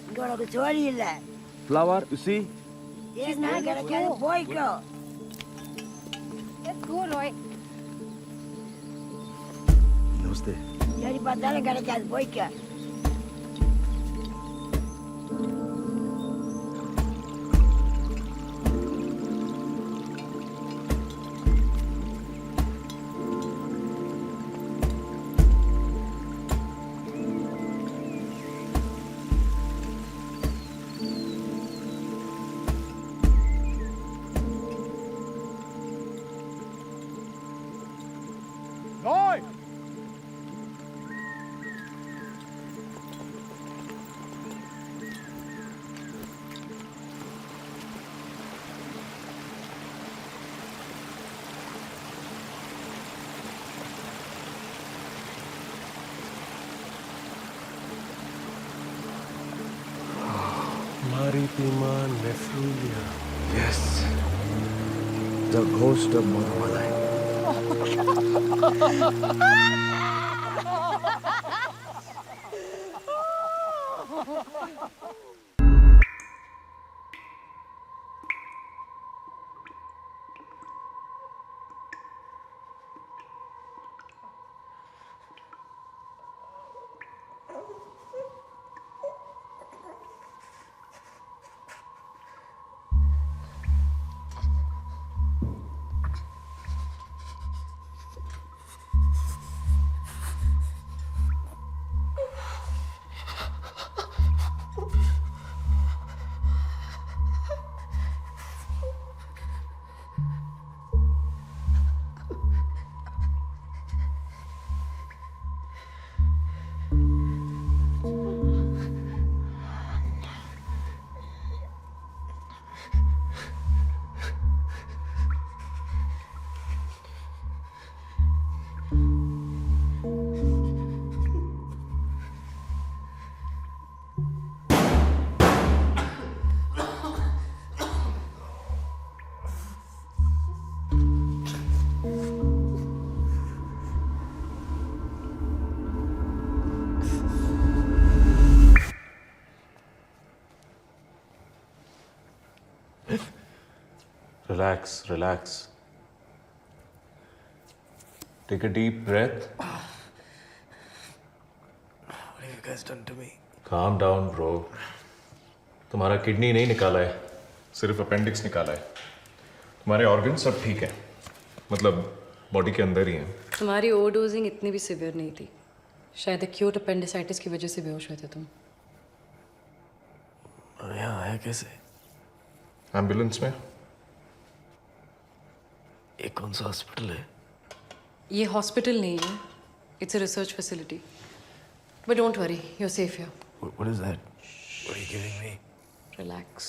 இங்க உனக்கு சோழி இல்ல. Flower, you see? ஏன்னா கிடைக்காது போய்க்கோ. Let's go, Roy. Namaste. சரி பார்த்தாலும் கிடைக்காது போய்க்கோ. Roy! Maritima Nephilia. Yes. The ghost of Manamalai. Relax, relax. Take a deep breath. What have you guys done to me? Calm down, bro. तुम्हारा kidney नहीं निकाला है, सिर्फ अपेंडिक्स निकाला है. तुम्हारे ऑर्गन सब ठीक है, मतलब बॉडी के अंदर ही हैं. तुम्हारी ओवरडोजिंग इतनी भी सिवियर नहीं थी. शायद एक्यूट अपेंडिसाइटिस की वजह से बेहोश हुए थे तुम. और यहाँ आया कैसे? एम्बुलेंस में. ये कौन सा हॉस्पिटल है? ये हॉस्पिटल नहीं है. It's a research facility. But don't worry, you are safe here. What is that? What are you giving me? Relax.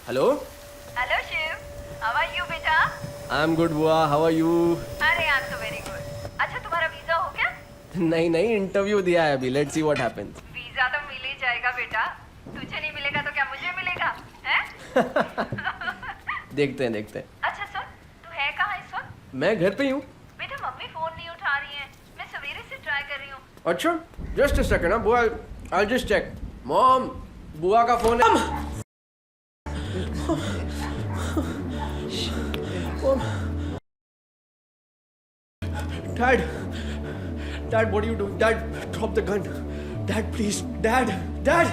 Hello hello Shiv, how are you बेटा? आई एम गुड बुआ, हाउ आर यू? अरे I am so very good. अच्छा तुम्हारा visa हो गया? नहीं नहीं, interview दिया है अभी. Let's see what happens. Visa तो मिल ही जाएगा बेटा. तुझे नहीं मिलेगा तो क्या मुझे मिलेगा? हैं? देखते हैं देखते हैं. अच्छा सुन, तू है कहाँ इस वक्त? मैं घर पे ही हूँ. बेटा मम्मी फोन नहीं उठा रही है. मैं सवेरे से ट्राई कर रही हूँ. अच्छा जस्ट अ सेकंड. बुआ आई जस्ट चेक. मॉम, बुआ का फोन है. Dad, Dad, what are you doing? Dad, drop the gun. Dad, please. Dad, Dad.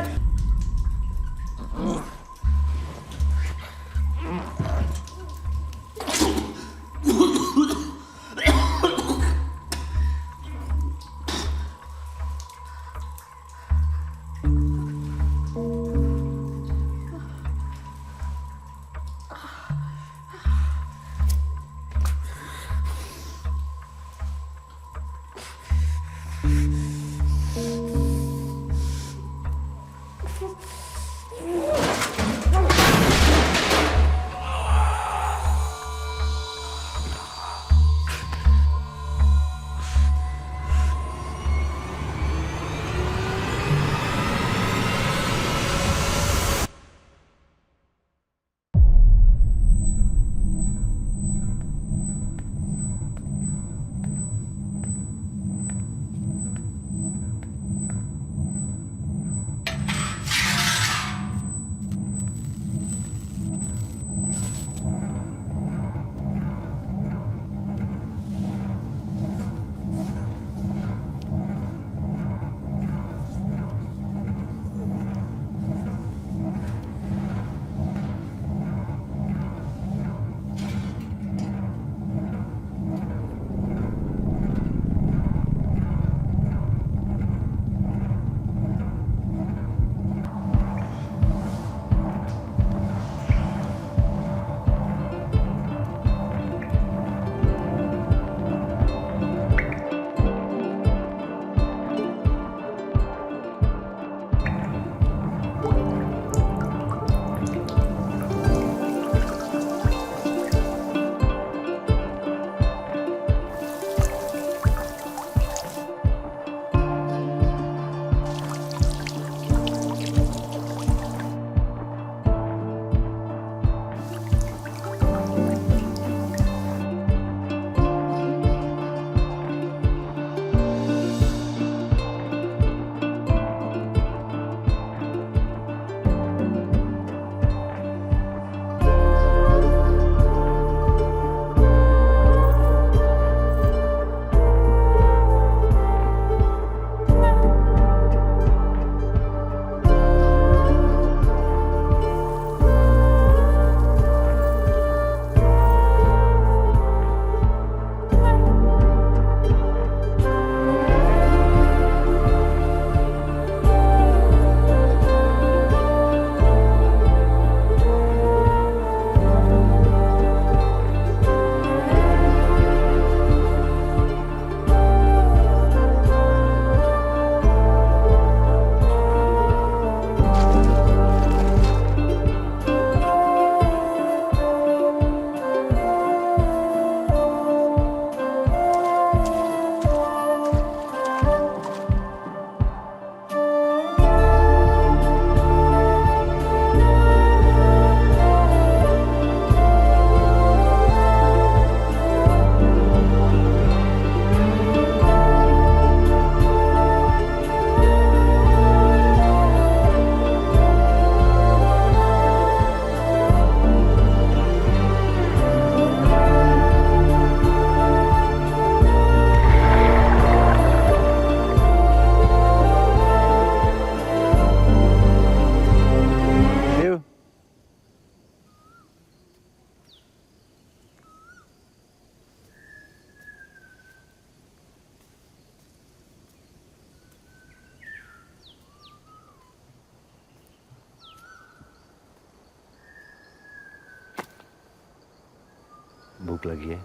भूख लगी है?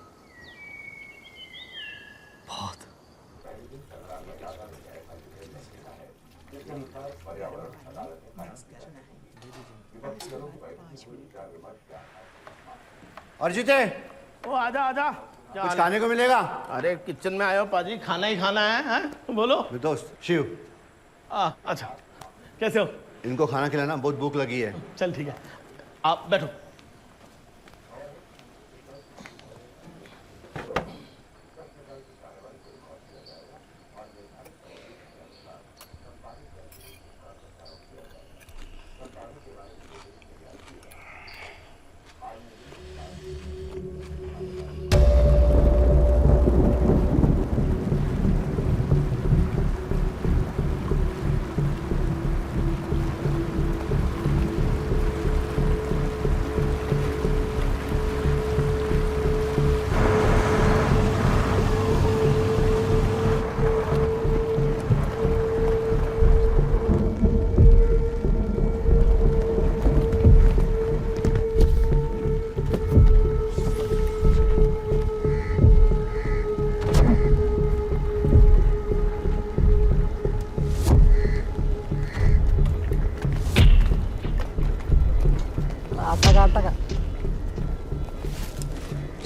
बहुत। अर्जित है, ओ आजा आजा। क्या कुछ हाल है? खाने को मिलेगा? अरे किचन में आयो पाजी, खाना ही खाना है, हैं? बोलो। मेरे दोस्त शिव, अच्छा कैसे हो? इनको खाना खिलाना, बहुत भूख लगी है। चल ठीक है, आप बैठो।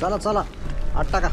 चला चला, 8 टाका.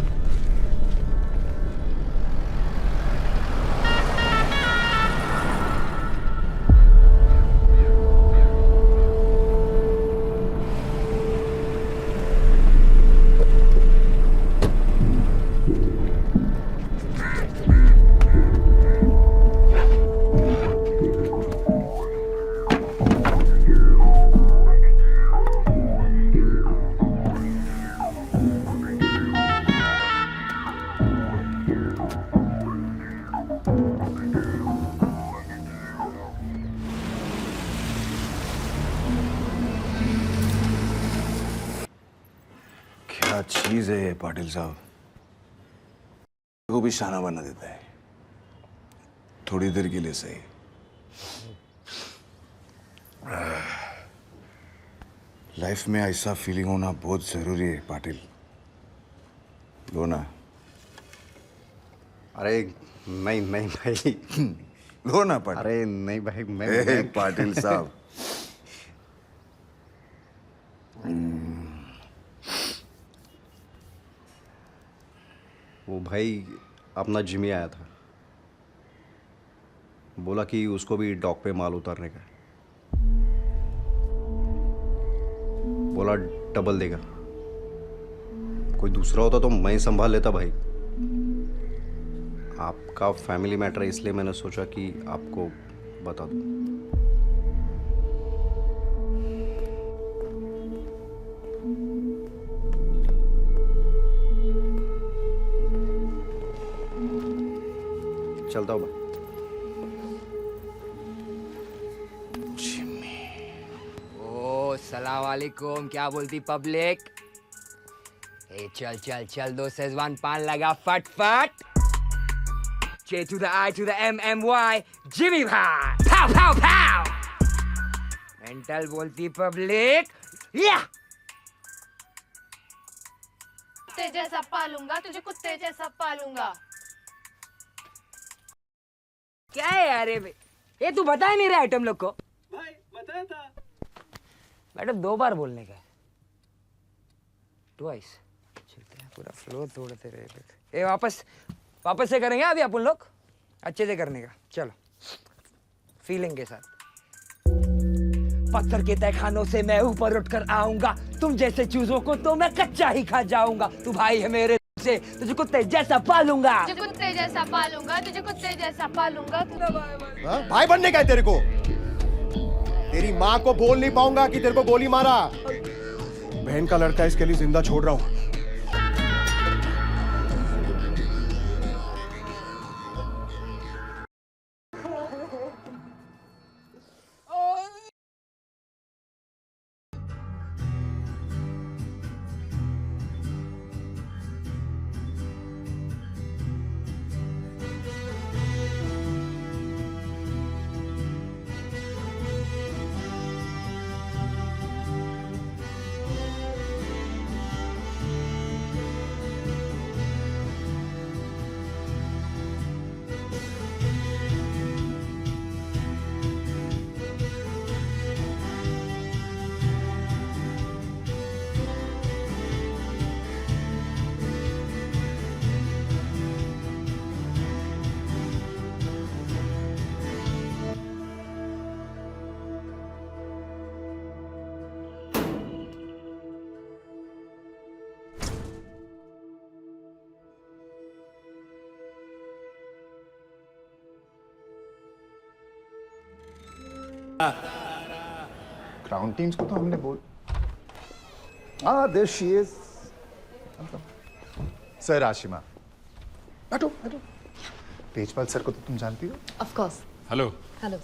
क्या चीज है ये पाटिल साहब, को भी शाना बना देता है, थोड़ी देर के लिए सही. लाइफ में ऐसा फीलिंग होना बहुत जरूरी है पाटिल. लो ना. अरे नहीं भाई. लो ना पाटिल. अरे नहीं भाई, मैं पाटिल साहब. वो भाई अपना जिमी आया था, बोला कि उसको भी डॉक पे माल उतारने का है. बोला डबल देगा. कोई दूसरा होता तो मैं संभाल लेता भाई. आपका फैमिली मैटर है, इसलिए मैंने सोचा कि आपको बता दूं. चलता हूँ भाई. ओ सलाम वालेकुम. क्या बोलती पब्लिक? ए चल चल चल, 2 शेजवान पान लगा फट. J to the I to the MMY, Jimmy भाई. पाव पाव पाव. मेंटल बोलती पब्लिक. या कुत्ते जैसा पालूंगा तुझे, कुत्ते जैसा पालूंगा. क्या है यार ये तू बता ही नहीं रहा आइटम लोग को. भाई बताया था मैडम 2 बार बोलने का. ट्वाइस. चलते हैं, पूरा फ्लो तोड़ते रहे. ये वापस से करेंगे अभी अपन लोग, अच्छे से करने का. चलो फीलिंग के साथ. पत्थर के तहखानों से मैं ऊपर उठकर आऊंगा, तुम जैसे चूजों को तो मैं कच्चा ही खा जाऊंगा. तू भाई है मेरे से, तुझे कुत्ते जैसा पालूंगा. तुझे कुत्ते जैसा पालूंगा, तुझे कुत्ते जैसा पालूंगा. भाई बनने का है तेरे को? तेरी माँ को बोल नहीं पाऊंगा कि तेरे को गोली मारा. बहन का लड़का, इसके लिए जिंदा छोड़ रहा हूं. ग्राउंड टीम्स को तो हमने बोल there she is. Sir Ashima, बैठो बैठो। तेजपाल सर को तो तुम जानती हो। Of course. Hello Hello.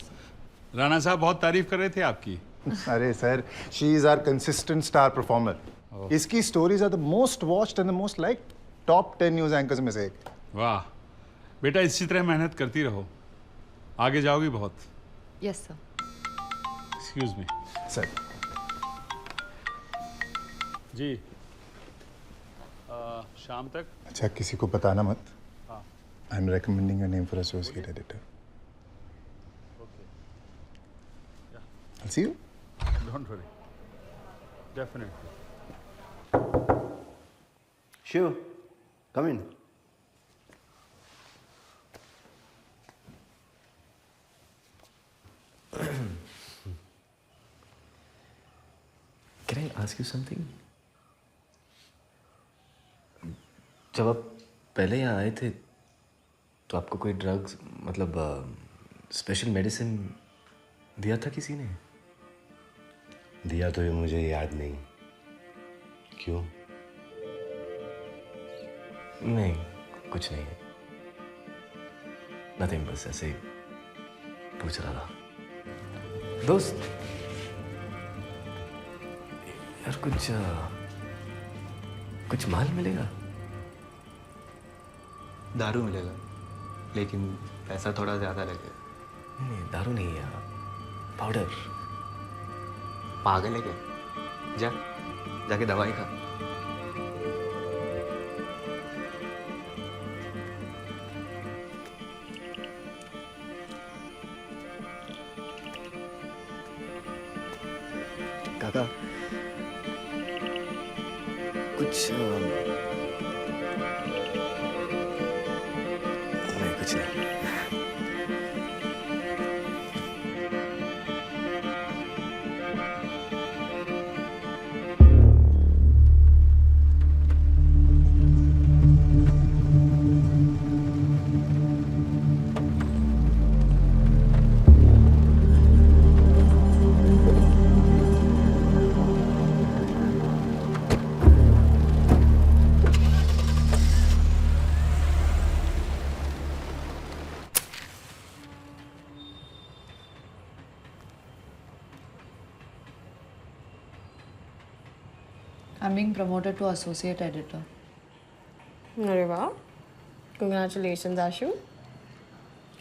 Rana साहब बहुत तारीफ कर रहे थे आपकी। अरे sir, she is our consistent star performer. इसकी stories are the most watched and the most like top 10 news anchors में से एक। वाह बेटा, इसी तरह मेहनत करती रहो, आगे जाओगी बहुत। Yes, sir. Excuse me sir जी। शाम तक। अच्छा, किसी को बताना मत। I am recommending your name for associate editor. I'll see you. Don't worry, definitely. Shiv, come in. Can I ask you something? जब आप पहले यहाँ आए थे तो आपको कोई ड्रग्स मतलब स्पेशल मेडिसिन दिया था किसी ने? दिया तो ये मुझे याद नहीं। क्यों? नहीं, कुछ नहीं। नथिंग, बस ऐसे ही पूछ रहा था। दोस्त यार, कुछ माल मिलेगा? दारू मिलेगा, लेकिन पैसा थोड़ा ज्यादा लगेगा। नहीं, दारू नहीं है, पाउडर। पागल है क्या? जाके दवाई खा। काका, कुछ नहीं, कुछ नहीं। I'm being promoted to associate editor. अरे वाह, congratulations आशु।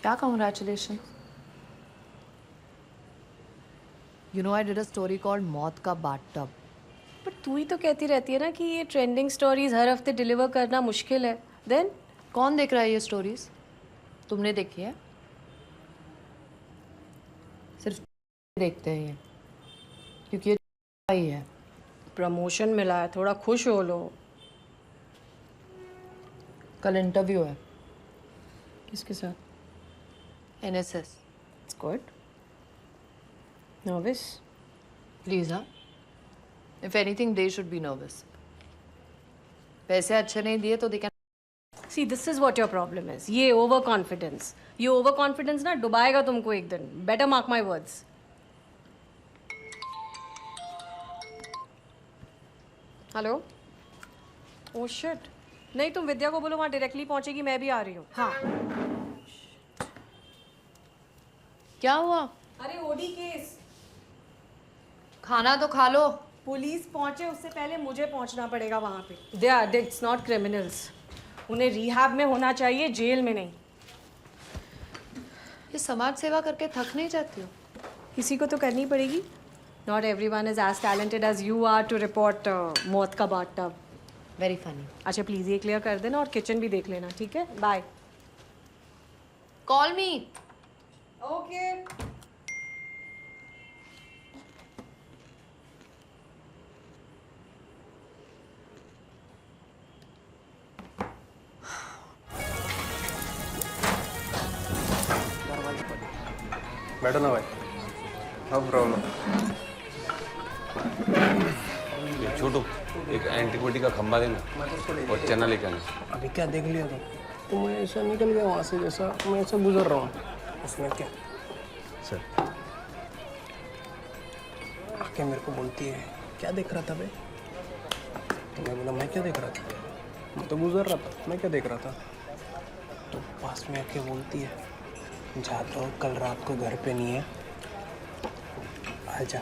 क्या congratulations? You know I did a story called मौत का bathtub. पर तू ही तो कहती रहती है ना कि ये ट्रेंडिंग स्टोरीज हर हफ्ते डिलीवर करना मुश्किल है। देन कौन देख रहा है ये स्टोरीज? तुमने देखी है? सिर्फ देखते हैं ये, क्योंकि ये ही है। प्रमोशन मिला है, थोड़ा खुश हो लो। कल इंटरव्यू है। किसके साथ? NSS. It's good. Nervous? Please, हाँ? If anything, they should be nervous. पैसे अच्छे नहीं दिए तो they can. See, this is what your problem is. ये ओवर कॉन्फिडेंस, ये ओवर कॉन्फिडेंस ना डुबाएगा तुमको एक दिन। Better mark my words. Hello? Oh shit, नहीं तुम विद्या को बोलो वहाँ डायरेक्टली पहुँचेगी, मैं भी आ रही हूँ। हाँ। क्या हुआ? अरे ओडी केस। खाना तो खा लो। पुलिस पहुँचे उससे पहले मुझे पहुँचना पड़ेगा वहाँ पे। They are addicts, not criminals. उन्हें रिहैब में होना चाहिए, जेल में नहीं। ये समाज सेवा करके थक नहीं जाती हो? किसी को तो करनी पड़ेगी। Not everyone is as talented as you are to report मौत का bathtub. Very funny. अच्छा प्लीज ये क्लियर कर देना और किचन भी देख लेना, ठीक है? बाय। Call me. ओके। बैठो ना भाई। No problem. छोटू, एक एंटीक्विटी का खंबा देना और चना लेके आना। अभी क्या देख लिया तो मैं ऐसा निकल गया वहाँ से, जैसा मैं ऐसा गुजर रहा हूँ, उसमें क्या? सर, आके मेरे को बोलती है क्या देख रहा था बे? तो मैं बोला मैं क्या देख रहा था, मैं तो गुजर रहा था, मैं क्या देख रहा था? तो पास में आके बोलती है जाता हूँ, कल रात को घर पे नहीं है, आजा,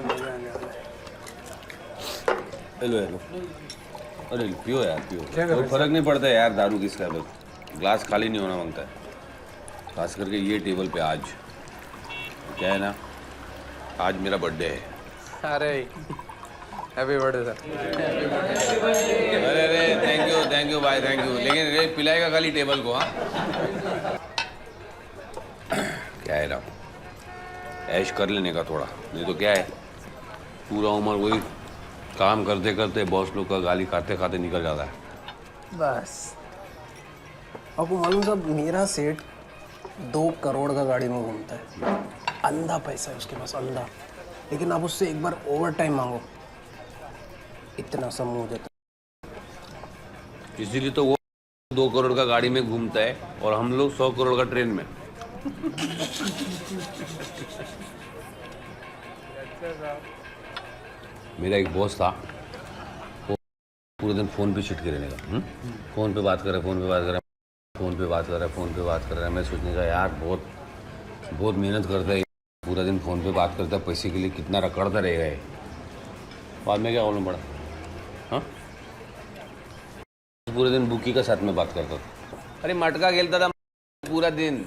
मजा आने वाला है। हेलो हेलो, अरे पियो यार पियो, क्या कर रहे कोई फर्क नहीं पड़ता यार दारू किसका, बस ग्लास खाली नहीं होना मांगता है, खास करके ये टेबल पे। आज क्या है ना, आज मेरा बर्थडे है। अरे हैप्पी बर्थडे सर। अरे अरे थैंक यू भाई, थैंक यू, लेकिन रे पिलाएगा खाली टेबल को? हाँ क्या है ना, ऐश कर लेने का थोड़ा, नहीं तो क्या है पूरा उम्र वही काम करते करते बॉस लोग का गाली खाते खाते निकल जाता है। बस आपको मालूम साहब, मेरा सेठ 2 करोड़ का गाड़ी में घूमता है, अंधा पैसा है उसके पास, अंधा। लेकिन आप उससे एक बार ओवर टाइम मांगो, इतना समूह हो जाता है। इसीलिए तो वो 2 करोड़ का गाड़ी में घूमता है और हम लोग 100 करोड़ का ट्रेन में। मेरा एक बॉस था, वो पूरे दिन फोन पे छिटके रहने का, फोन पे बात कर रहा है, फोन पे बात कर रहा है, फोन पे बात कर रहा है, फोन पे बात कर रहा है। मैं सोचने का यार बहुत मेहनत करता है, पूरा दिन फोन पे बात करता है, पैसे के लिए कितना रखड़ता रहेगा ये। बाद में क्या मालूम पड़ा, हाँ पूरे दिन बुकी का साथ में बात करता था। अरे मटका खेलता था पूरा दिन।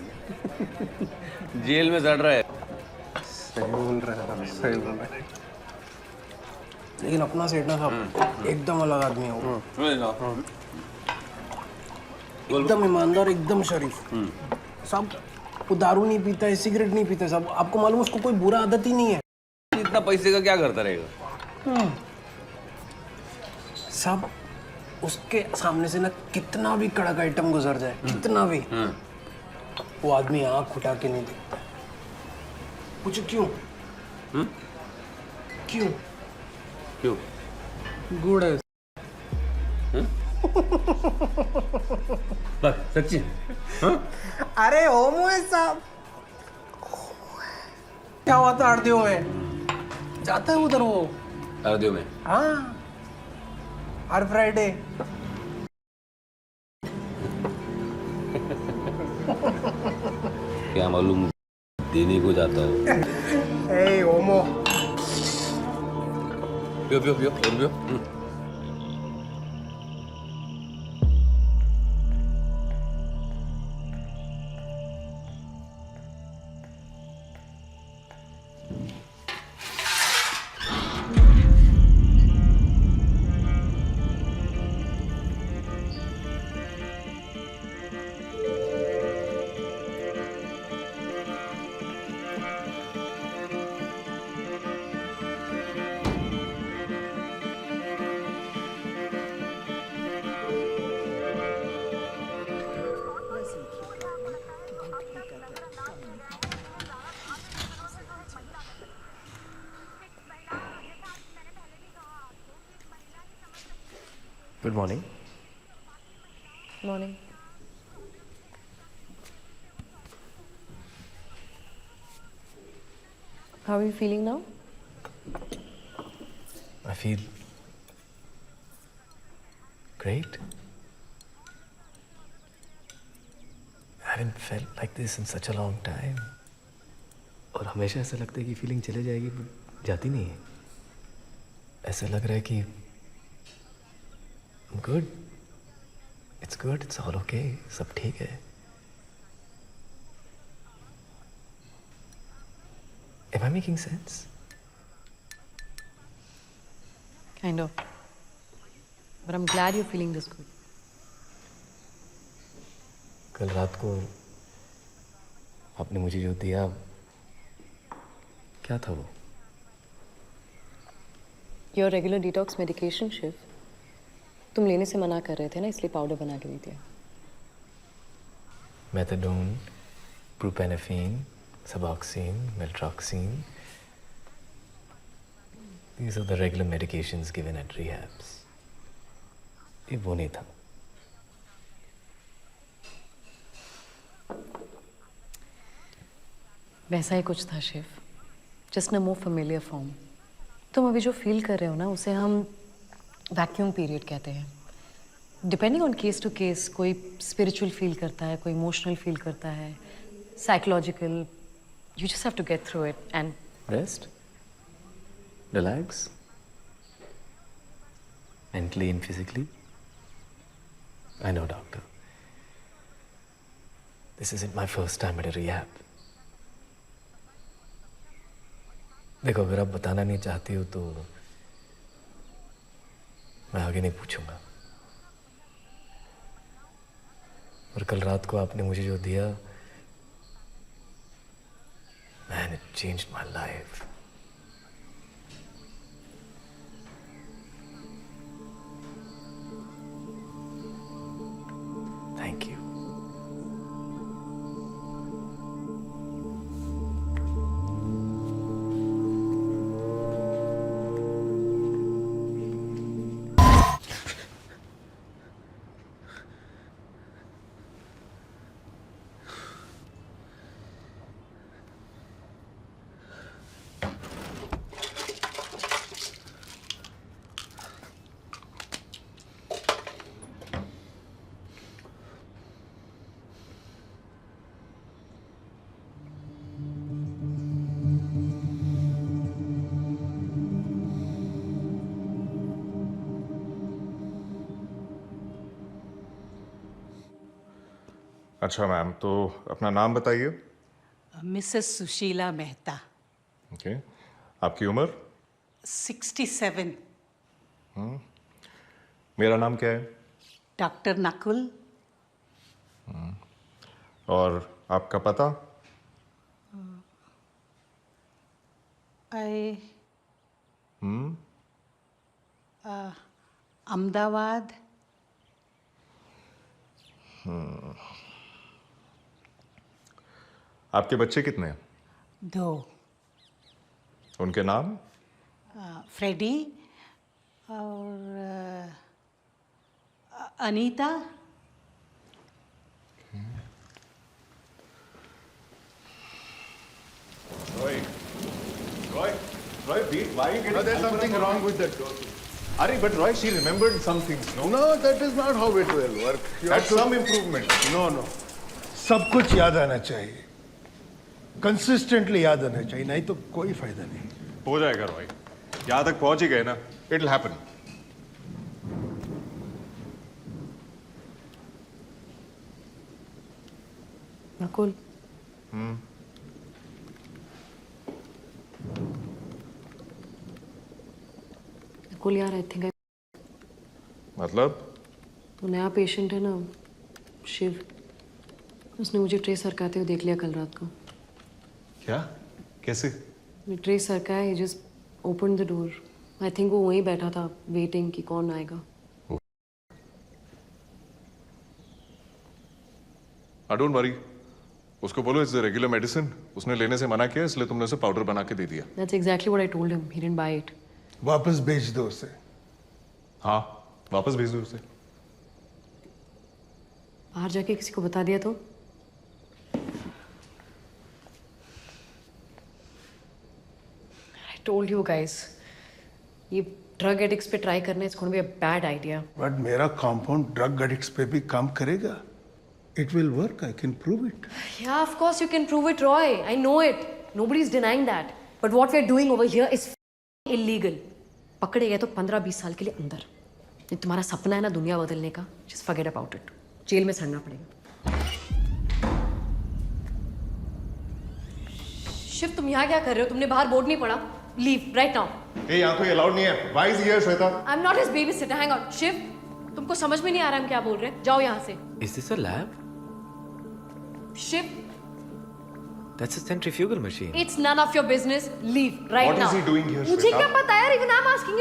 जेल में सड़ रहा है। सही बोल रहे हैं, सही बोल रहे हैं। लेकिन अपना सेठ ना साहब एकदम अलग आदमी है वो, एकदम ईमानदार, एकदम शरीफ साहब। वो दारू नहीं पीता है, सिगरेट नहीं पीता है साहब। आपको मालूम उसको कोई बुरा आदत ही नहीं है। इतना पैसे का क्या करता रहेगा साहब? उसके सामने से ना कितना भी कड़क आइटम गुजर जाए, कितना भी, वो आदमी आंख उठा के नहीं देखता। पूछो क्यों? क्यों? क्यों? गुड़ है। बस सच्ची? अरे होमो है साहब, क्या हुआ था आरतीयों में? जाता है उधर वो आरतीयों में? हाँ, हर फ्राइडे। क्या मालूम देने को जाता है। ए होमो, पियो पियो पियो और पियो। Good morning. Morning. How are you feeling now? I feel great. I haven't felt like this in such a long time. और हमेशा ऐसा लगता है कि फीलिंग चले जाएगी, जाती नहीं है। ऐसा लग रहा है कि I'm good. It's good. It's all okay. सब ठीक है. Am I making sense? Kind of. But I'm glad you're feeling this good. कल रात को आपने मुझे जो दिया, क्या था वो? Your regular detox medication, Shiv. तुम लेने से मना कर रहे थे ना, इसलिए पाउडर बना के दे दिया। Methadone, buprenorphine, Suboxone, Meltroxine. These are the regular medications given at rehabs. ये वो नहीं था। वैसा ही कुछ था Shiv, just in a more familiar form. तुम अभी जो फील कर रहे हो ना, उसे हम वैक्यूम पीरियड कहते हैं। Depending on case to case, कोई स्पिरिचुअल फील करता है, कोई इमोशनल फील करता है, psychological. You just have to get through it and rest, relax, mentally and physically. I know, doctor. This isn't my first time at a rehab. देखो, अगर आप बताना नहीं चाहती हो तो मैं आगे नहीं पूछूंगा। और कल रात को आपने मुझे जो दिया, man, it changed my life. Thank you. अच्छा मैम, तो अपना नाम बताइए। मिसेस सुशीला मेहता। ओके, आपकी उम्र? 67। मेरा नाम क्या है? डॉक्टर नकुल। और आपका पता? अहमदाबाद। आपके बच्चे कितने हैं? 2। उनके नाम? फ्रेडी और Anita. Roy, why are you getting... No, there's something wrong with that door. But Roy, she remembered some things, no? No, that is not how it will work. That's some improvement. No. सब कुछ याद आना चाहिए, consistently याद आना चाहिए, नहीं तो कोई फायदा नहीं। हो जाएगा रॉय, यहाँ तक पहुंच ही गए ना, it will happen. Nakul. Nakul यार, आई थिंक मतलब? तो नया पेशेंट है ना, शिव, उसने मुझे ट्रे सरकाते हुए देख लिया कल रात को। क्या? कैसे? ट्रे सरकाया, he just open the door. I think वो वहीं बैठा था वेटिंग कि कौन आएगा। डोंट वरी, उसको बोलो इट्स द रेगुलर मेडिसिन, उसने लेने से मना किया इसलिए तुमने उसे पाउडर बना के दे दिया। That's exactly what I told him, he didn't buy it. वापस भेज दो उसे। हाँ, वापस भेज दो उसे। बाहर जाके किसी को बता दिया तो? I told you guys, ये ड्रग एडिक्ट्स पे ट्राई करना, it's going to be a bad idea. But मेरा कंपाउंड ड्रग एडिक्ट्स पे भी काम करेगा। It will work. I can prove it. Yeah, of course you can prove it, Roy. I know it. Nobody's denying that. But what we're doing over here is illegal. पकड़े गए तो 15-20 साल के लिए अंदर। ये तुम्हारा सपना है ना दुनिया बदलने का, just forget about it. जेल में सड़ना पड़ेगा। शिव, तुम यहाँ क्या कर रहे हो? तुमने बाहर बोर्ड नहीं पढ़ा? Leave right now. ए, यहाँ तो ये अलाउड नहीं है। Why is he here, Shweta? I'm not his babysitter. Hang on. Shiv, तुमको समझ में नहीं आ रहा हम क्या बोल रहे हैं? जाओ यहाँ से। Is this a lab? Shiv, That's a centrifugal machine. it's none of your business. Leave right What now. is he doing here, मुझे श्वेता? क्या पता यार? Even I'm asking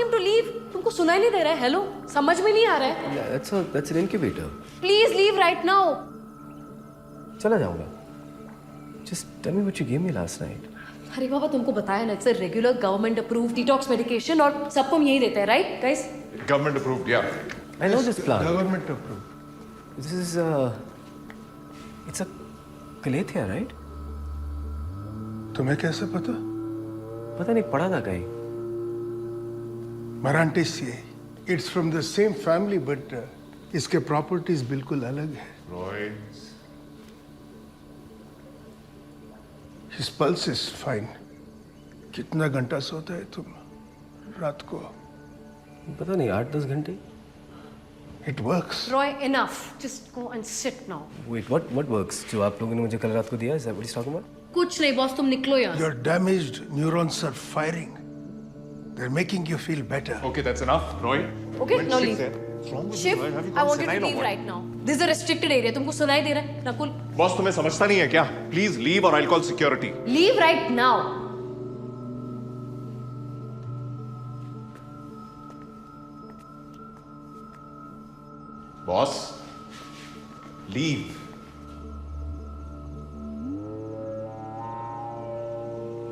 him to leave. तुमको सुनाई नहीं दे रहा है? Hello, समझ में नहीं आ रहा है? Yeah, that's an incubator. Please leave right now. चला जाऊंगा. Just tell me what you gave me last night. अरे बाबा, तुमको बताया ना, it's a regular government approved detox medication और सबको हम यही देते हैं, right, guys? Government approved, yeah. I know this plant. Government approved. This is it's a Calathea, right? तुम्हें कैसे पता? पता नहीं पढ़ा था कहीं। मरांटेसी, it's from the same family but इसके प्रॉपर्टीज बिल्कुल अलग है। Roy, his pulse is fine. कितना घंटा सोता है तुम रात को? पता नहीं, 8-10 घंटे। It works. Roy, enough. Just go and sit now. Wait, what works? जो आप लोगों ने मुझे कल रात को दिया, is that what he's talking about? कुछ नहीं बॉस, तुम निकलो यहाँ से। Your damaged neurons are firing. They're making you feel better. Okay, that's enough, Roy. Okay, now Shiv leave. there. What's wrong with Shiv, you? Have you I gone want you to senile or leave what? right now. This is a restricted area. तुमको सुनाई दे रहा है, Nakul? Boss तुम्हें समझता नहीं है क्या? Please leave or I'll call security. Leave right now. Boss, leave.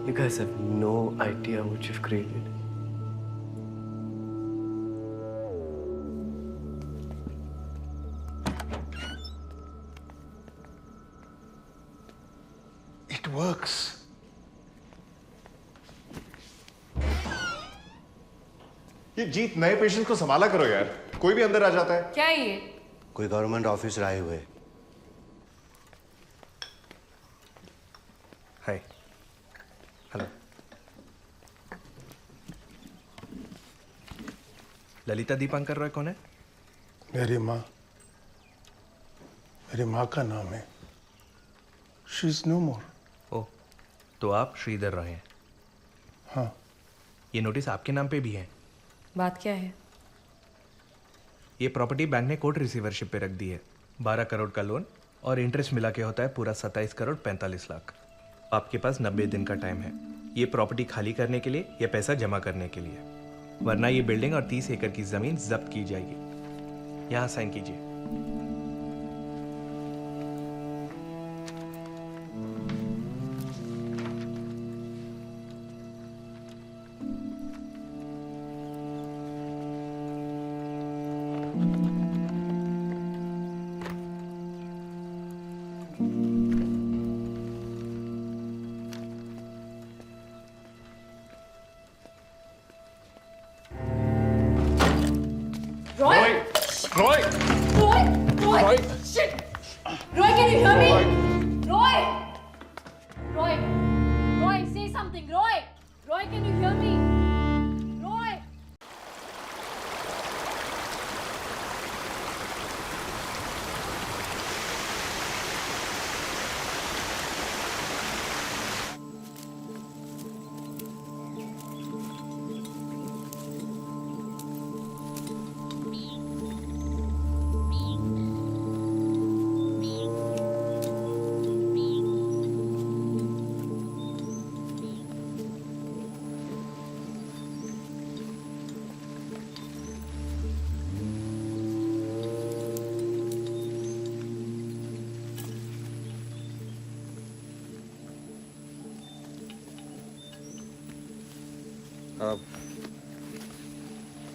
You guys have no idea what you've created. It works. ये जीत नए पेशेंट को संभाला करो यार। कोई भी अंदर आ जाता है। क्या है ये? कोई गवर्नमेंट ऑफिसर आए हुए। हाय। हेलो। ललिता दीपांकर रॉय कौन है? मेरी माँ का नाम है। She is no more. ओह, तो आप श्रीधर रॉय हैं? हाँ। ये नोटिस आपके नाम पे भी है। बात क्या है? ये प्रॉपर्टी बैंक ने कोर्ट रिसीवरशिप पे रख दी है। 12 करोड़ का लोन और इंटरेस्ट मिला के होता है पूरा 27 करोड़ 45 लाख। आपके पास 90 दिन का टाइम है ये प्रॉपर्टी खाली करने के लिए या पैसा जमा करने के लिए, वरना ये बिल्डिंग और 30 एकड़ की जमीन जब्त की जाएगी। यहाँ साइन कीजिए। Roy! Roy! Roy! Shit! Roy, can you hear me? Roy! Roy, say something. Roy! Roy, can you hear me? Roy!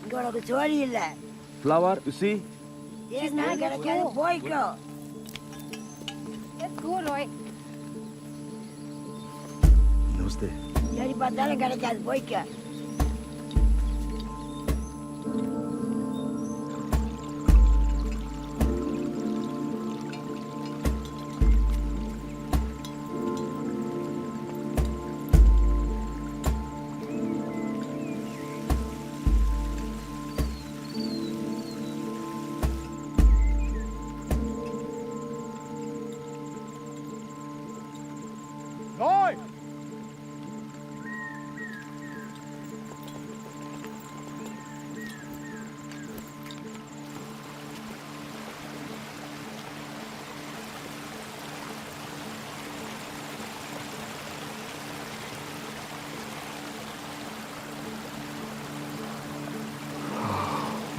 இங்க உனக்கு சோழி இல்ல. Flower, you see? ஏன்னா கிடைக்காது போய்க்கோ. Let's go, Roy. Namaste. சரி பார்த்தாலும் கிடைக்காது போய்க்கோ. Roy!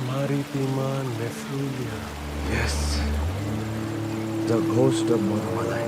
Maritima nephrolia. Yes. The ghost of Bonamalai.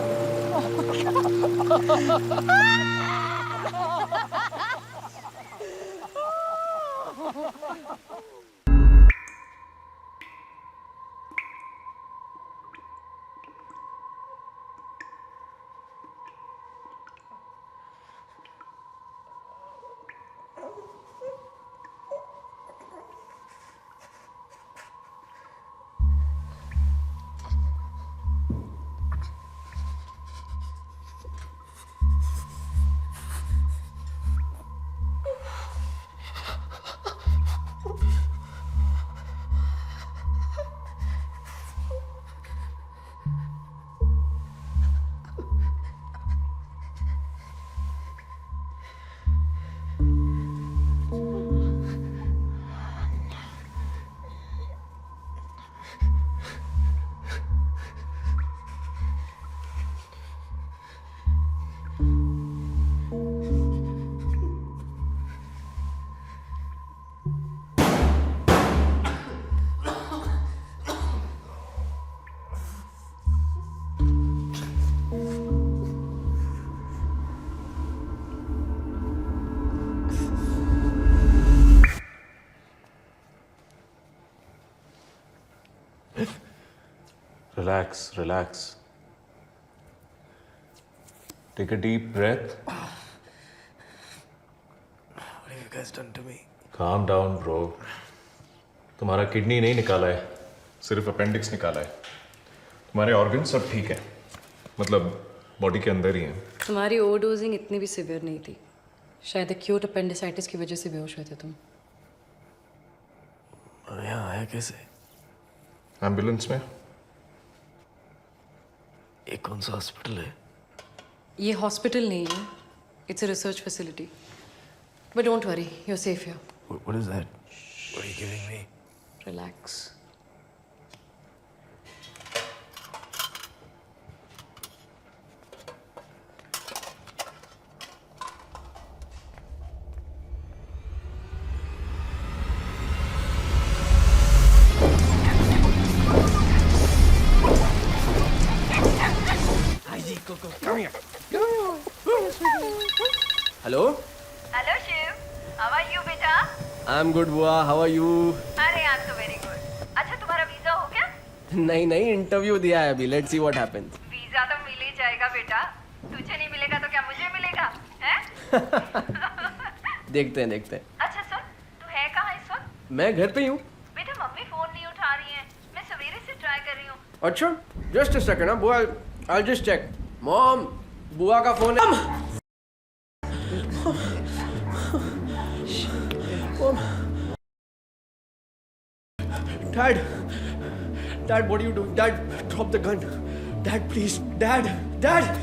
Relax, relax. Take a deep breath. What have you guys done to me? Calm down, bro. तुम्हारा kidney नहीं निकाला है, सिर्फ अपेंडिक्स निकाला है. तुम्हारे ऑर्गन सब ठीक है, मतलब बॉडी के अंदर ही हैं. तुम्हारी ओवरडोजिंग इतनी भी सिवियर नहीं थी. शायद एक्यूट अपेंडिसाइटिस की वजह से बेहोश हुए थे तुम. यहाँ आया कैसे? एम्बुलेंस में. ये कौन सा हॉस्पिटल है? ये हॉस्पिटल नहीं है. It's a research facility. But don't worry, you are safe here. What is that? What are you giving me? Relax. Hello hello Shiv, how are you बेटा? आई एम गुड बुआ, हाउ आर यू? अरे I am तो very good. अच्छा तुम्हारा visa हो गया? नहीं नहीं, इंटरव्यू दिया है अभी, let's see what happens. Visa तो मिल ही जाएगा बेटा. तुझे नहीं मिलेगा तो क्या मुझे मिलेगा? हैं? देखते हैं देखते हैं. अच्छा सुन, तू है कहाँ इस वक्त? मैं घर पे ही हूँ. बेटा मम्मी फोन नहीं उठा रही है. मैं सवेरे से ट्राई कर रही हूँ. अच्छा जस्ट अ सेकंड. बुआ आई जस्ट चेक. मॉम, बुआ का फोन है. Dad, Dad, what are you doing? Dad, drop the gun. Dad, please. Dad, Dad.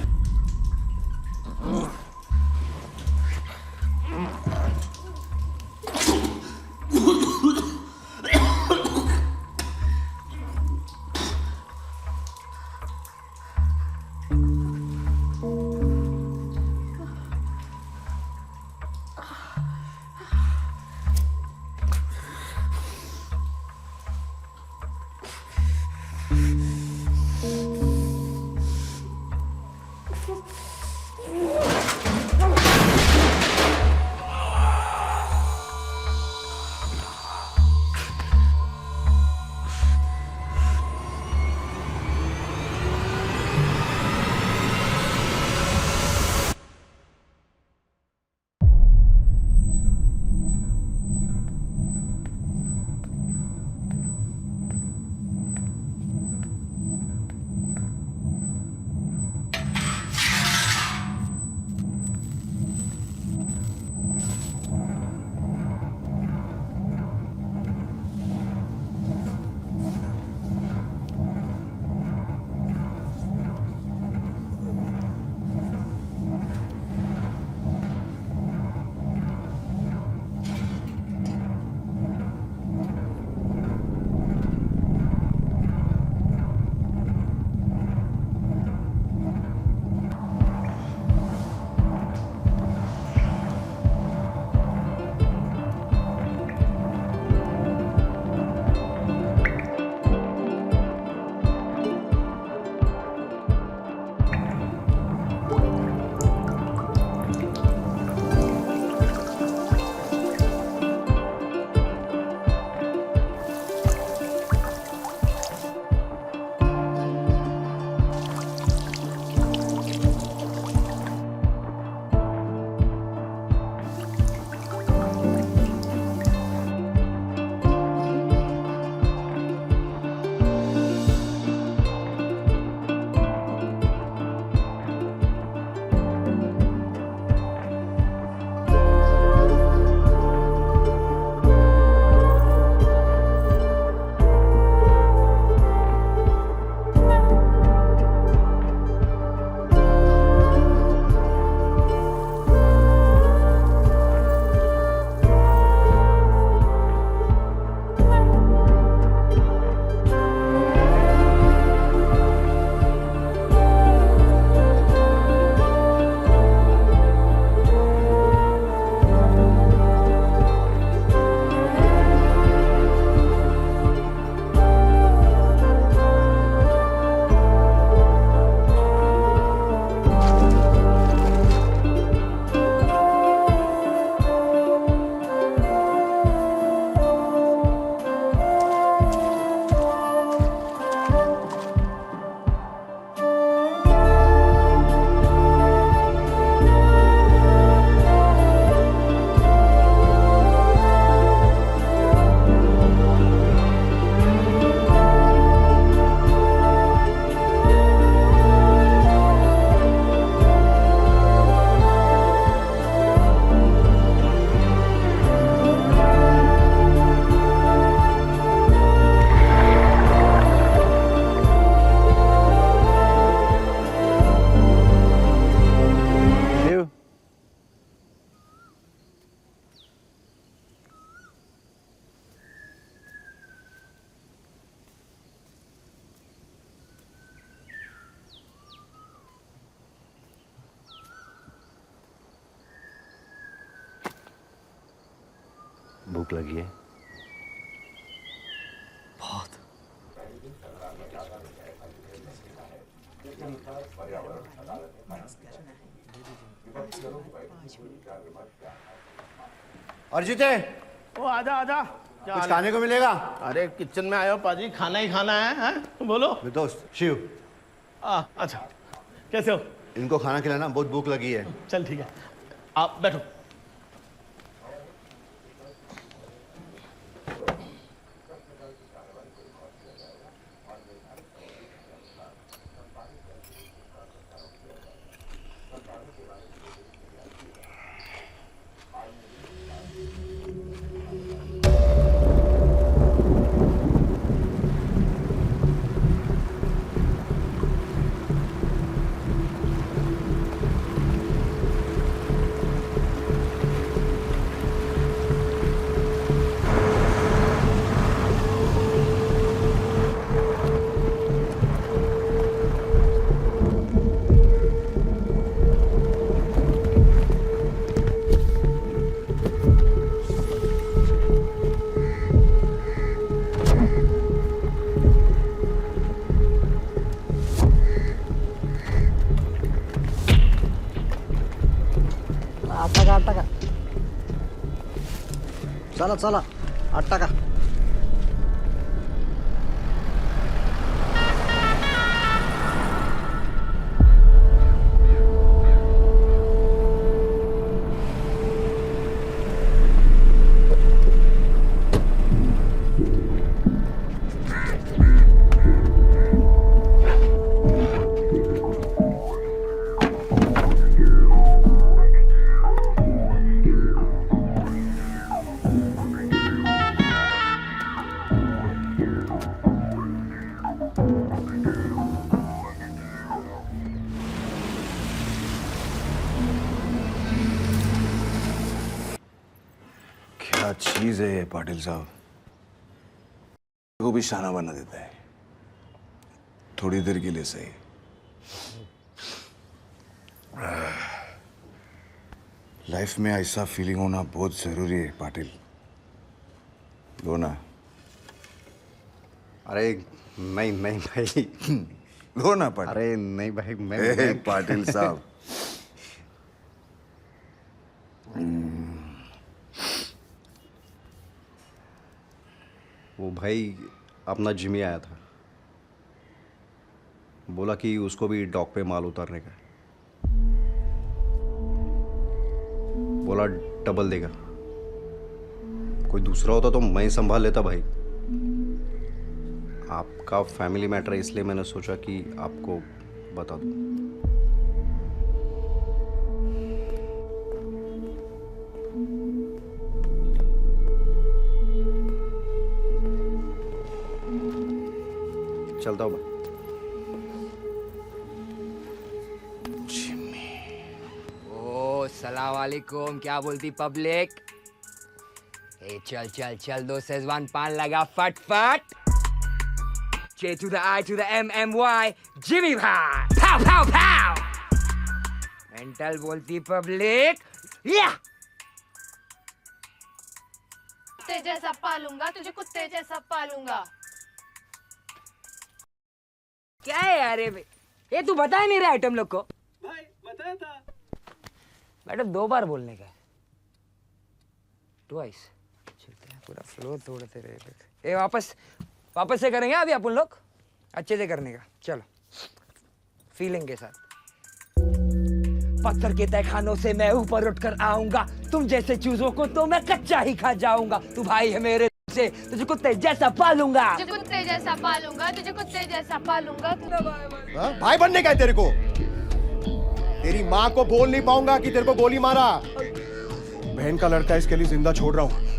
भूख लगी है? बहुत। अर्जित है, ओ आजा आजा। कुछ खाने को मिलेगा? अरे किचन में आयो पाजी, खाना ही खाना है, हैं? बोलो। मेरे दोस्त शिव। अच्छा, कैसे हो? इनको खाना खिलाना, बहुत भूख लगी है। चल ठीक है, आप बैठो। चला चला 8 टाका. क्या चीज है ये पाटिल साहब, को भी शाना बना देता है, थोड़ी देर के लिए सही. लाइफ में ऐसा फीलिंग होना बहुत जरूरी है पाटिल. लो ना. अरे नहीं नहीं भाई. लो ना पाटिल. अरे नहीं भाई मैं पाटिल साहब. वो भाई अपना जिमी आया था, बोला कि उसको भी डॉक पे माल उतारने का, बोला डबल देगा. कोई दूसरा होता तो मैं संभाल लेता भाई. आपका फैमिली मैटर है इसलिए मैंने सोचा कि आपको बता दूं. चलता हूँ मैं. ओ सलाम वालेकुम. क्या बोलती पब्लिक? ए चल चल चल दो शेजवान पान लगा फट. J to the I to the M-M-Y, Jimmy भाई. पाव पाव पाव. मेंटल बोलती पब्लिक. या कुत्ते जैसा पालूंगा तुझे, कुत्ते जैसा पालूंगा. क्या है यार ये तू बता ही नहीं रहा आइटम लोग को. भाई बताया था मैडम 2 बार बोलने का. ट्वाइस. चलते हैं पूरा फ्लो तोड़ते रहे. ये वापस से करेंगे अभी अपन लोग, अच्छे से करने का. चलो फीलिंग के साथ. पत्थर के तहखानों से मैं ऊपर उठकर आऊंगा, तुम जैसे चूजों को तो मैं कच्चा ही खा जाऊंगा. तू भाई है मेरे से, तुझे कुत्ते जैसा पालूंगा. तुझे कुत्ते जैसा पालूंगा, तुझे कुत्ते जैसा पालूंगा. भाई बनने का है तेरे को? तेरी माँ को बोल नहीं पाऊंगा कि तेरे को गोली मारा. बहन का लड़का इसके लिए जिंदा छोड़ रहा हूं.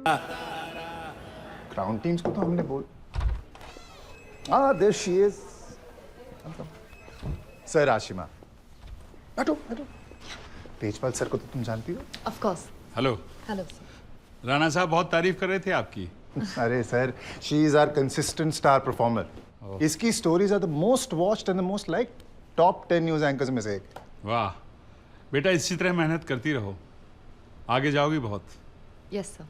ग्राउंड टीम्स को तो हमने बोल there she is. Sir Ashima, बैठो बैठो। तेजपाल सर को तो तुम जानती हो। Of course. Hello. Hello. Rana साहब बहुत तारीफ कर रहे थे आपकी। अरे sir, she is our consistent star performer. इसकी stories are the most watched and the most like top 10 news anchors में से एक। वाह बेटा, इसी तरह मेहनत करती रहो, आगे जाओगी बहुत। Yes sir.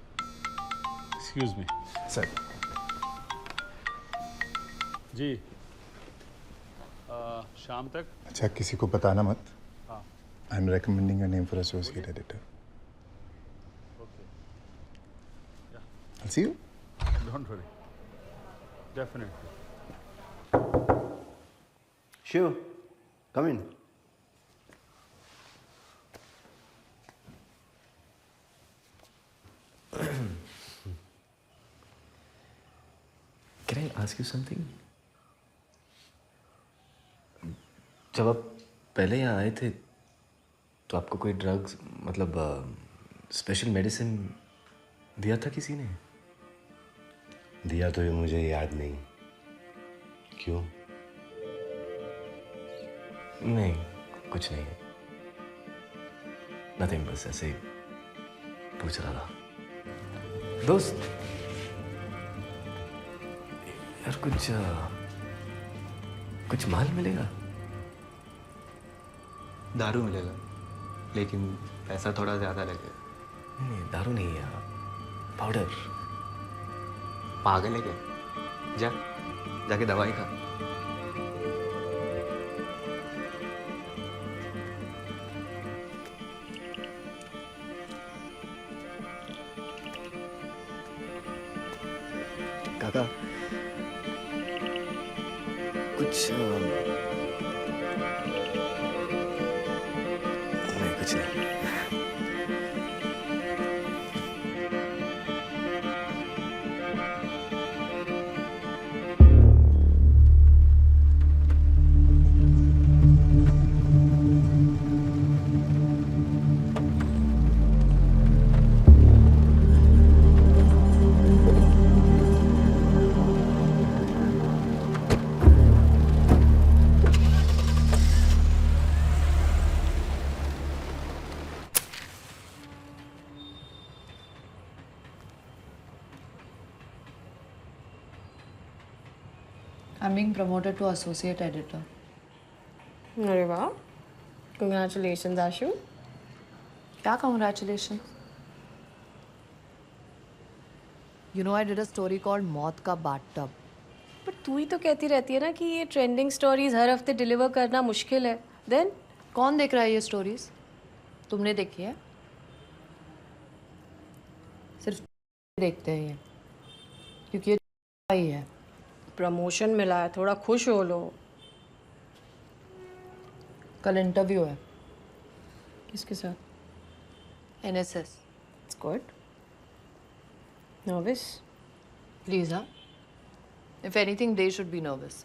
Excuse me sir. जी शाम तक। अच्छा, किसी को बताना मत। हाँ। I am recommending your name for associate editor. I'll see you. Don't worry. Definitely. Shiv, come in. Can I ask you something? जब आप पहले यहाँ आए थे तो आपको कोई ड्रग्स मतलब स्पेशल मेडिसिन दिया था किसी ने? दिया तो ये मुझे याद नहीं। क्यों? नहीं, कुछ नहीं। नथिंग, बस ऐसे ही पूछ रहा था। दोस्त यार, कुछ माल मिलेगा? दारू मिलेगा, लेकिन पैसा थोड़ा ज्यादा लगेगा। नहीं, दारू नहीं यार, पाउडर। पागल है क्या? जाके दवाई खा। काका, कुछ नहीं, कुछ नहीं। I'm being promoted to associate editor. अरे वाह, congratulations आशु। क्या congratulations? You know I did a story called मौत का bathtub. पर तू ही तो कहती रहती है ना कि ये ट्रेंडिंग स्टोरीज हर हफ्ते डिलीवर करना मुश्किल है। देन कौन देख रहा है ये स्टोरीज? तुमने देखी है? सिर्फ देखते हैं ये, क्योंकि ये ही है। प्रमोशन मिला है, थोड़ा खुश हो लो। कल इंटरव्यू है। किसके साथ? NSS. It's good. Nervous? Please, हाँ? If anything, they should be nervous.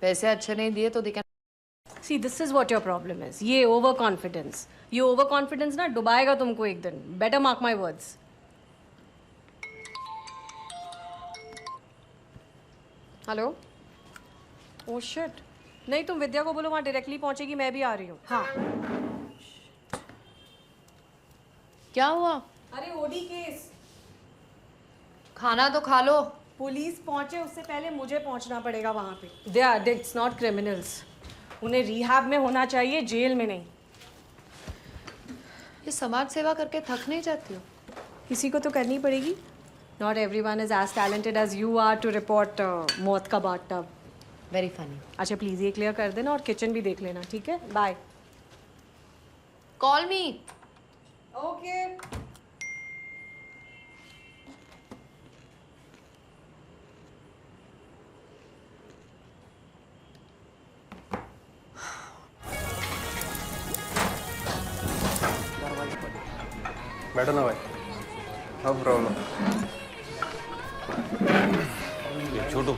पैसे अच्छे नहीं दिए तो they can. See, this is what your problem is. ये ओवर कॉन्फिडेंस। ये ओवर कॉन्फिडेंस ना डुबाएगा तुमको एक दिन। Better mark my words. Hello. Oh shit, नहीं तुम विद्या को बोलो वहाँ डायरेक्टली पहुँचेगी, मैं भी आ रही हूँ। हाँ। क्या हुआ? अरे ओडी केस। खाना तो खा लो। पुलिस पहुँचे उससे पहले मुझे पहुँचना पड़ेगा वहाँ पे। They are addicts, not criminals. उन्हें रिहैब में होना चाहिए, जेल में नहीं। ये समाज सेवा करके थक नहीं जाती हो? किसी को तो करनी पड़ेगी। Not everyone is as talented as you are to report मौत का bathtub. Very funny. अच्छा प्लीज ये क्लियर कर देना और किचन भी देख लेना, ठीक है? बाय। Call me. Okay. बैठो ना भाई। No problem. छोटू,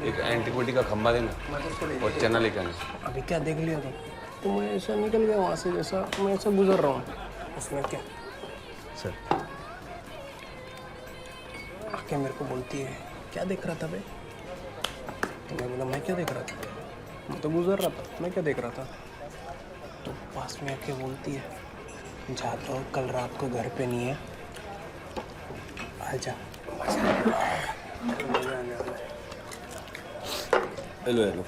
एक एंटीक्विटी का खंबा देना और चना लेकर आना। अभी क्या देख लिया तो मैं ऐसा निकल गया वहाँ से, जैसा मैं ऐसा गुजर रहा हूँ, उसमें क्या? सर, आके मेरे को बोलती है क्या देख रहा था बे? तो मैं बोला मैं क्या देख रहा था, मैं तो गुजर रहा था, मैं क्या देख रहा था? तो पास में आके बोलती है जाता हूँ कल रात को घर पे नहीं है, आजा हेलो हेलो।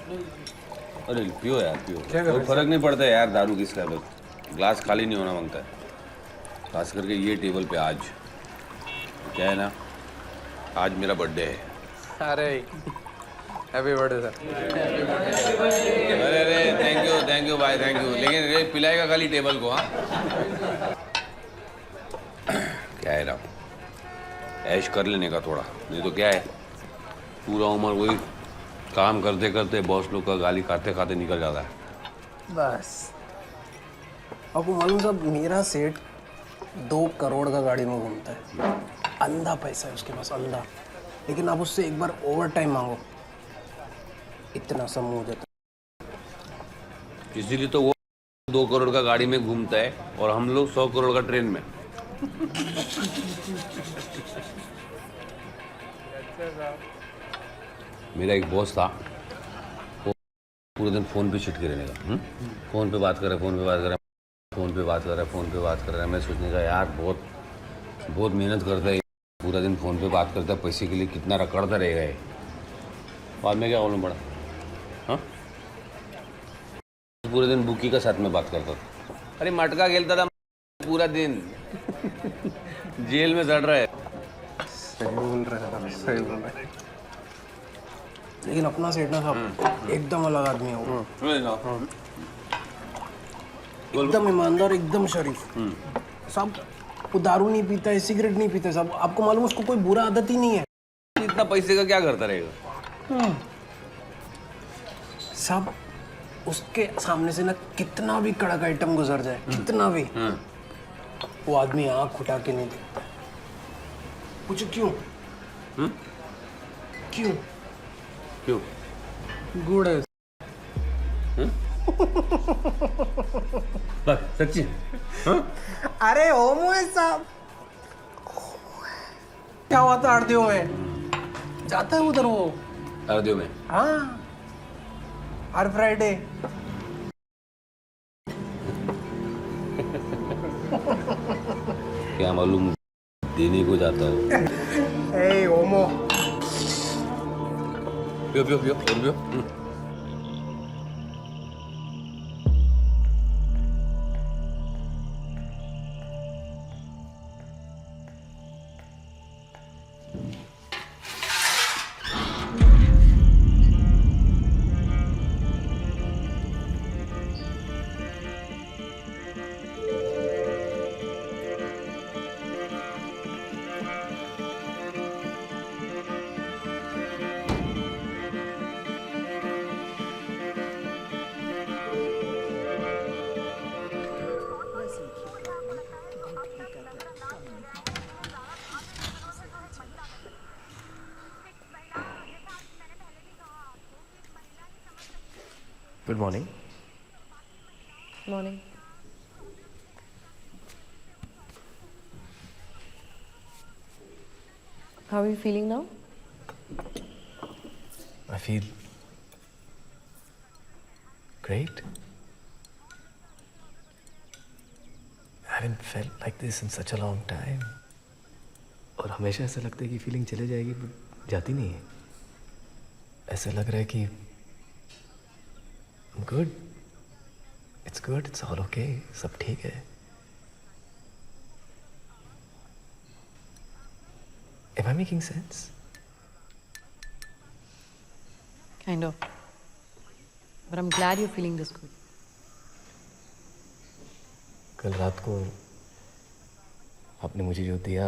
अरे पियो यार पियो, क्या कर रहे कोई फर्क नहीं पड़ता यार दारू किसका है, बस ग्लास खाली नहीं होना मांगता है। खास करके ये टेबल पे आज क्या है ना, आज मेरा बर्थडे है। अरे हैप्पी बर्थडे सर। अरे अरे थैंक यू भाई थैंक यू, लेकिन रे पिलाएगा खाली टेबल को। हाँ क्या है ना, ऐश कर लेने का थोड़ा, नहीं तो क्या है पूरा उम्र वही काम करते करते बॉस लोग का गाली खाते खाते निकल जाता है। बस आपको मालूम साहब मेरा सेठ 2 करोड़ का गाड़ी में घूमता है, अंधा पैसा है उसके पास, अंधा। लेकिन आप उससे एक बार ओवर टाइम मांगो, इतना समूह हो जाता है। इसीलिए तो वो 2 करोड़ का गाड़ी में घूमता है और हम लोग 100 करोड़ का ट्रेन में। मेरा एक बॉस था, वो पूरे दिन फोन पे चिटके रहने का। फोन पे बात कर रहा है, फोन पे बात कर रहा है, फोन पे बात कर रहा है, फोन पे बात कर रहा है। मैं सोचने का यार बहुत मेहनत करता है, पूरा दिन फोन पे बात करता है, पैसे के लिए कितना रखड़ता रहेगा ये। बाद में क्या मालूम पड़ा, हाँ पूरे दिन बुकी का साथ में बात करता था। अरे मटका खेलता था पूरा दिन। जेल में सड़ रहा है। सही बोल रहे हैं। लेकिन अपना सेठ ना साहब एकदम अलग आदमी है वो, एकदम ईमानदार, एकदम शरीफ साहब। वो दारू नहीं पीता है, सिगरेट नहीं पीता है साहब। आपको मालूम उसको कोई बुरा आदत ही नहीं है। इतना पैसे का क्या करता रहेगा साहब? उसके सामने से ना कितना भी कड़क आइटम गुजर जाए, कितना भी, वो आदमी आंख उठा के नहीं देखता। पूछो क्यों? क्यों? क्यों? गुड़ है। बस सच्ची? अरे होमो है साहब। क्या हुआ था आरतीयों में? जाता है उधर वो आरतीयों में? हाँ, हर फ्राइडे। क्या मालूम देने को जाता हो। ए होमो। पियो पियो पियो और पियो। Good morning. Morning. How are you feeling now? I feel great. I haven't felt like this in such a long time. और हमेशा ऐसा लगता है कि फीलिंग चले जाएगी, जाती नहीं है। ऐसा लग रहा है कि I'm good. It's good. It's all okay. सब ठीक है. Am I making sense? Kind of. But I'm glad you're feeling this good. कल रात को आपने मुझे जो दिया,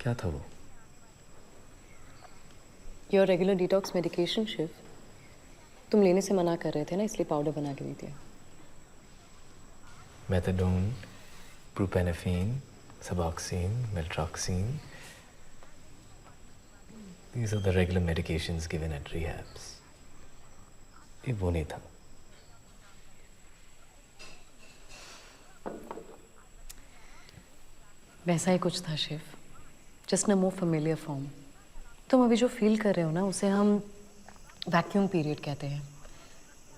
क्या था वो? Your regular detox medication, Shiv. तुम लेने से मना कर रहे थे ना, इसलिए पाउडर बना के दे दिया। Methadone, buprenorphine, Suboxone, Meltroxine. These are the regular medications given at rehabs. ये वो नहीं था। वैसा ही कुछ था Shiv, just in a more familiar form. तुम अभी जो फील कर रहे हो ना, उसे हम वैक्यूम पीरियड कहते हैं।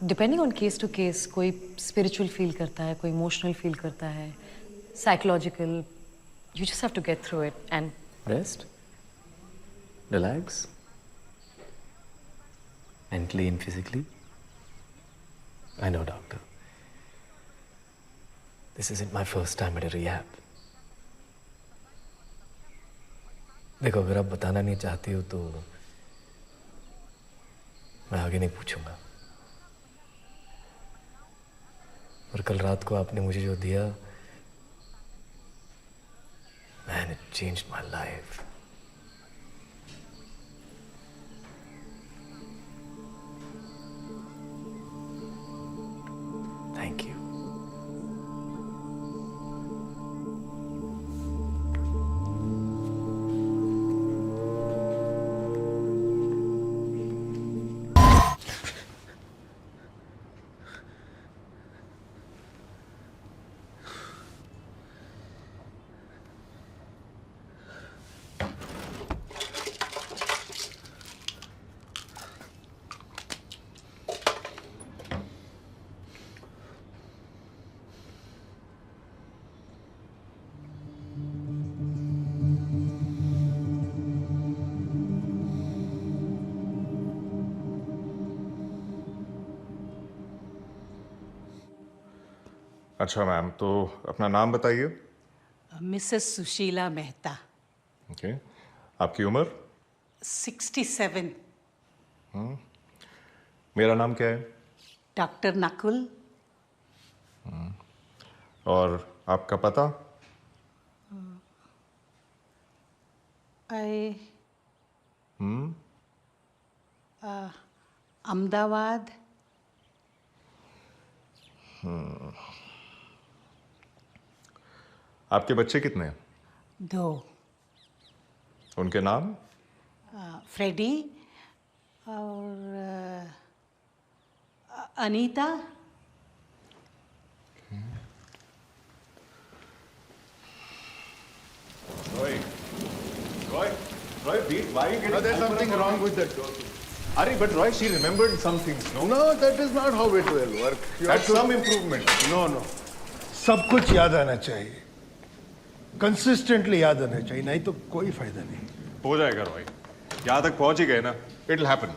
Depending on case to case, कोई स्पिरिचुअल फील करता है, कोई इमोशनल फील करता है, psychological. You just have to get through it and rest, relax, mentally and physically. I know, doctor. This isn't my first time at a rehab. देखो, अगर आप बताना नहीं चाहती हो तो मैं आगे नहीं पूछूंगा। और कल रात को आपने मुझे जो दिया, man, it changed my life. Thank you. अच्छा मैम, तो अपना नाम बताइए। मिसेस सुशीला मेहता। ओके, आपकी उम्र? 67। मेरा नाम क्या है? डॉक्टर नकुल। और आपका पता? अहमदाबाद। आपके बच्चे कितने हैं? 2। उनके नाम? फ्रेडी और Anita. Roy, beat. Why are you getting? No, there's something wrong with that. Ari, but Roy, she remembered some things. No, that is not how it will work. That's some improvement. No. सब कुछ याद आना चाहिए, consistently याद आना चाहिए, नहीं तो कोई फायदा नहीं। हो जाएगा रॉय, यहाँ तक पहुंच ही गए ना, it will happen.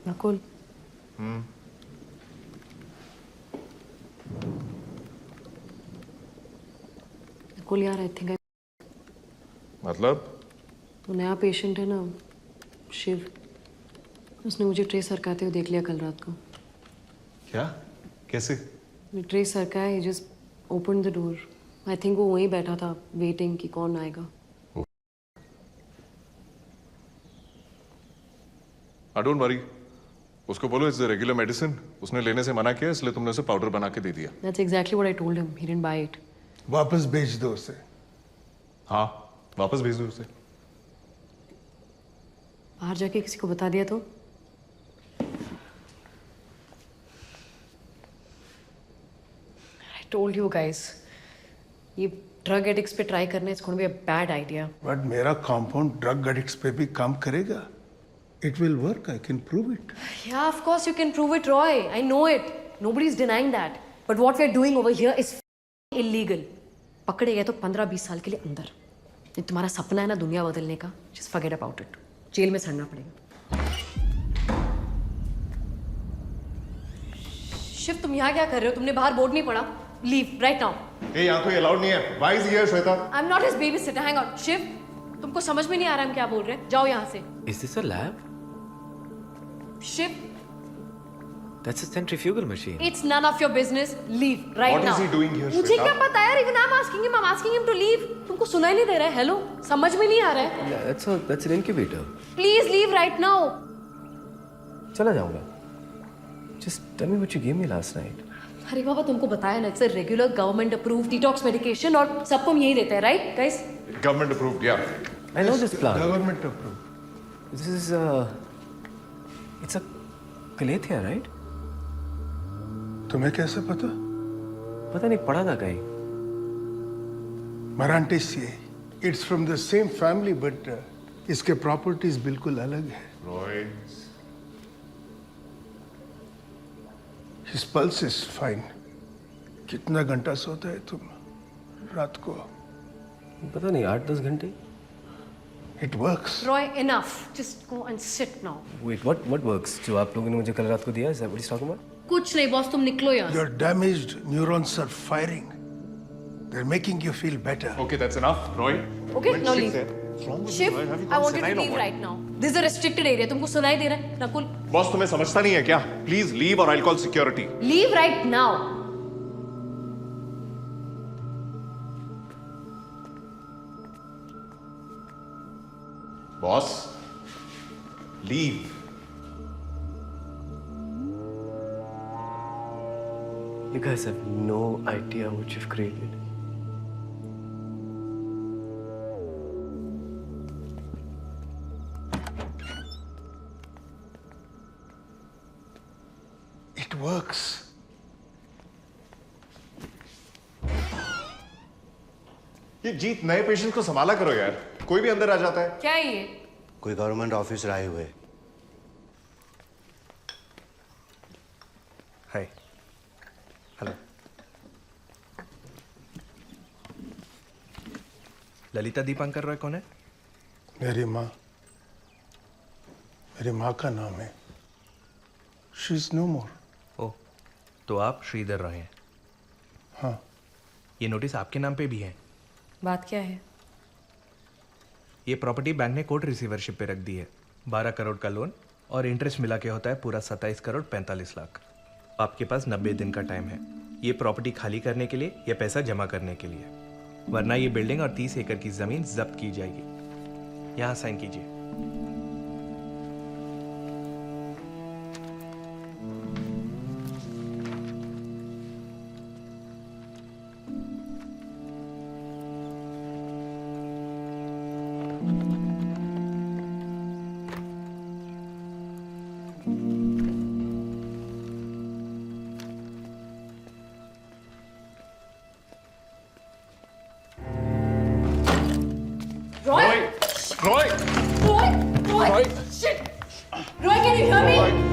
Nakul. Nakul यार, आई थिंक मतलब? तो नया पेशेंट है ना, शिव, उसने मुझे ट्रे सरकाते हुए देख लिया कल रात को। क्या? कैसे? ट्रे सरका है, just open the door. I think वो वहीं बैठा था वेटिंग कि कौन आएगा। डोंट वरी, उसको बोलो इट्स द रेगुलर मेडिसिन, उसने लेने से मना किया इसलिए तुमने उसे पाउडर बना के दे दिया। That's exactly what I told him, he didn't buy it. वापस भेज दो उसे। हाँ, वापस भेज दो उसे। बाहर जाके किसी को बता दिया तो? I told you guys, ये ड्रग एडिक्ट्स पे ट्राई करना it's going to be a bad idea. But मेरा कंपाउंड ड्रग एडिक्ट्स पे भी काम करेगा। It will work. I can prove it. Yeah, of course you can prove it, Roy. I know it. Nobody's denying that. But what we're doing over here is illegal. पकड़े गए तो 15-20 साल के लिए अंदर। ये तुम्हारा सपना है ना दुनिया बदलने का, just forget about it. जेल में सड़ना पड़ेगा। शिव, तुम यहाँ क्या कर रहे हो? तुमने बाहर बोर्ड नहीं पढ़ा? Leave right now. ए, यहाँ कोई अलाउड नहीं है। Why is he here, Shweta? I'm not his babysitter. Hang on. Shiv, तुमको समझ में नहीं आ रहा हम क्या बोल रहे हैं? जाओ यहाँ से। Is this a lab? Shiv, That's a centrifugal machine. it's none of your business. Leave right What now. is he doing here, मुझे श्वेता? क्या पता यार? Even I'm asking him to leave. तुमको सुनाई नहीं दे रहा है? Hello, समझ में नहीं आ रहा है? Yeah, that's an incubator. Please leave right now. चला जाऊंगा. Just tell me what you gave me last night. अरे बाबा, तुमको बताया ना, it's a regular government approved detox medication और सबको हम यही देते हैं, right, guys? Government approved, yeah. I know this plant. Government approved. This is it's a Calathea, right? तुम्हें कैसे पता? पता नहीं पढ़ा था कहीं। मरांटेसी, it's from the same family but इसके प्रॉपर्टीज बिल्कुल अलग है। Roy, his pulse is fine. कितना घंटा सोता है तुम रात को? पता नहीं, 8-10 घंटे। It works. Roy, enough, just go and sit now. Wait, what works? जो आप लोगों ने मुझे कल रात को दिया, is that what is talking about? कुछ नहीं बॉस, तुम निकलो यहाँ। Your damaged neurons are firing. They're making you feel better. Okay, that's enough, Roy. Okay, now Shiv leave. there. What's wrong with Shiv, you? Have you I gone want you to senile or leave what? right now. This is a restricted area. तुमको सुनाई दे रहा है, Nakul? Boss तुम्हें समझता नहीं है क्या? Please leave और I'll call security. Leave right now. Boss, leave. You guys have no idea what you've created. It works. ये जीत, नए पेशेंट को संभाला करो यार, कोई भी अंदर आ जाता है। क्या है ये? कोई गवर्नमेंट ऑफिसर आए हुए। हाय, हेलो। ललिता दीपांकर रॉय कौन है? मेरी माँ का नाम है। She is no more. ओह, तो आप श्रीधर रॉय हैं? हाँ। ये नोटिस आपके नाम पे भी है। बात क्या है? ये प्रॉपर्टी बैंक ने कोर्ट रिसीवरशिप पे रख दी है। 12 करोड़ का लोन और इंटरेस्ट मिला के होता है पूरा 27 करोड़ 45 लाख। आपके पास 90 दिन का टाइम है ये प्रॉपर्टी खाली करने के लिए या पैसा जमा करने के लिए, वरना ये बिल्डिंग और 30 एकड़ की जमीन जब्त की जाएगी। यहाँ साइन कीजिए। Roy! Roy! Roy! Roy! Shit! Roy, can you hear me?